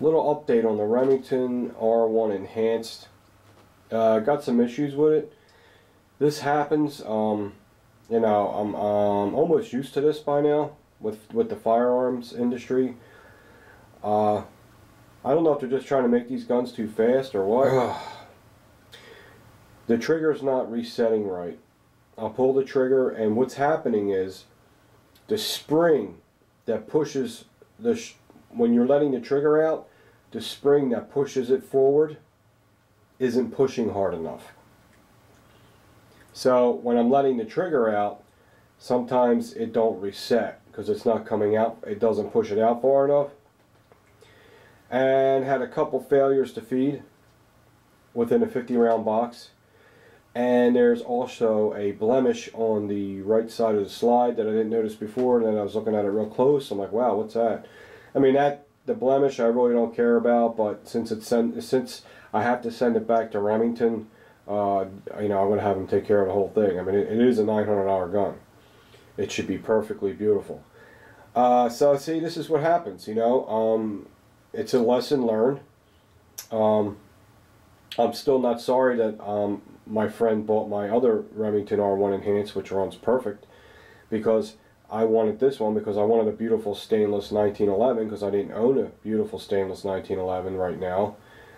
Little update on the Remington R1 Enhanced. Got some issues with it. This happens. You know, I'm almost used to this by now with the firearms industry. I don't know if they're just trying to make these guns too fast or what. The trigger's not resetting right. I'll pull the trigger, and what's happening is the spring that pushes when you're letting the trigger out, the spring that pushes it forward isn't pushing hard enough. So when I'm letting the trigger out, sometimes it don't reset because it's not coming out, it doesn't push it out far enough. And had a couple failures to feed within a 50-round box. And there's also a blemish on the right side of the slide that I didn't notice before, and then I was looking at it real close. I'm like, wow, what's that? I mean, the blemish I really don't care about, but since I have to send it back to Remington, you know, I'm going to have them take care of the whole thing. I mean, it is a $900 gun. It should be perfectly beautiful. So see, this is what happens, you know. It's a lesson learned. I'm still not sorry that my friend bought my other Remington R1 Enhanced, which runs perfect, because I wanted this one because I wanted a beautiful stainless 1911, because I didn't own a beautiful stainless 1911 right now,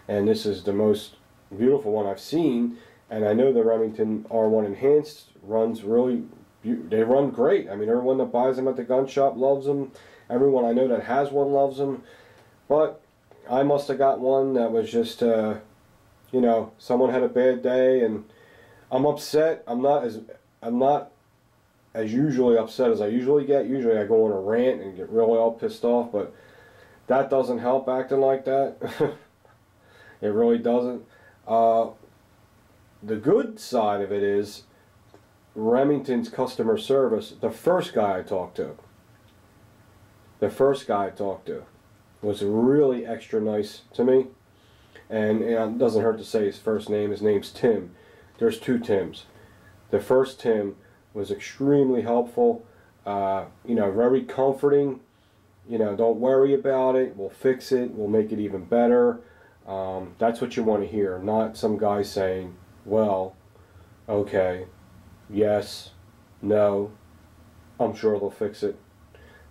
and this is the most beautiful one I've seen. And I know the Remington R1 Enhanced runs really, they run great. I mean, everyone that buys them at the gun shop loves them. Everyone I know that has one loves them. But I must have got one that was just you know, someone had a bad day, and I'm upset. I'm not as usually upset as I usually get. Usually I go on a rant and get really all pissed off, but that doesn't help acting like that. It really doesn't. The good side of it is Remington's customer service. The first guy I talked to was really extra nice to me. And it doesn't hurt to say his first name. His name's Tim. There's two Tims. The first Tim was extremely helpful. You know, very comforting. You know, don't worry about it. We'll fix it. We'll make it even better. That's what you want to hear. Not some guy saying, well, okay, yes, no, I'm sure they'll fix it.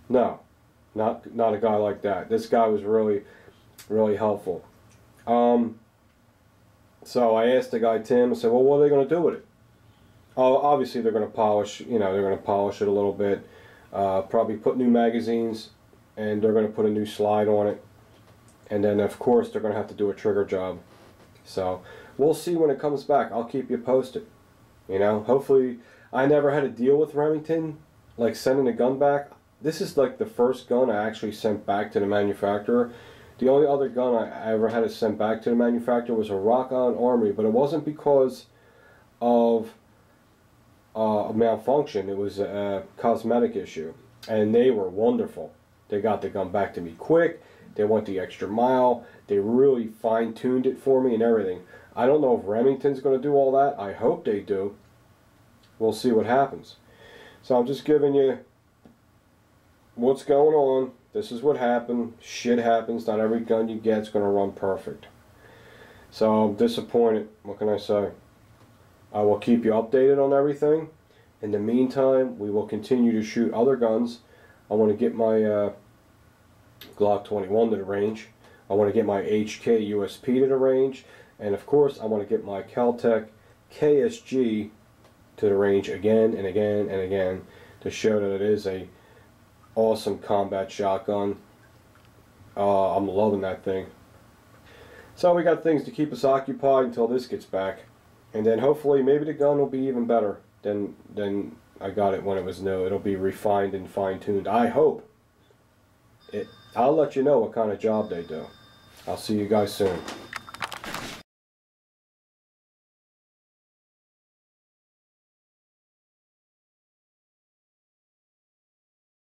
No, not a guy like that. This guy was really, really helpful. So I asked the guy Tim, I said, well, what are they going to do with it? Oh, obviously they're going to polish, you know, they're going to polish it a little bit, probably put new magazines, and they're going to put a new slide on it, and then of course they're going to have to do a trigger job. So we'll see when it comes back. I'll keep you posted. You know, hopefully. I never had to deal with Remington, like sending a gun back. This is like the first gun I actually sent back to the manufacturer. The only other gun I ever had to send back to the manufacturer was a Rock-On Armory, but it wasn't because of a malfunction. It was a cosmetic issue, and they were wonderful. They got the gun back to me quick. They went the extra mile. They really fine-tuned it for me and everything. I don't know if Remington's going to do all that. I hope they do. We'll see what happens. So I'm just giving you what's going on. This is what happened. Shit happens. Not every gun you get is going to run perfect. So I'm disappointed. What can I say? I will keep you updated on everything. In the meantime, we will continue to shoot other guns. I want to get my Glock 21 to the range. I want to get my HK USP to the range. And of course, I want to get my Kel-Tec KSG to the range again and again and again to show that it is a awesome combat shotgun. I'm loving that thing. So we got things to keep us occupied until this gets back, and then hopefully maybe the gun will be even better than I got it when it was new. It'll be refined and fine-tuned. I hope. I'll let you know what kind of job they do. I'll see you guys soon.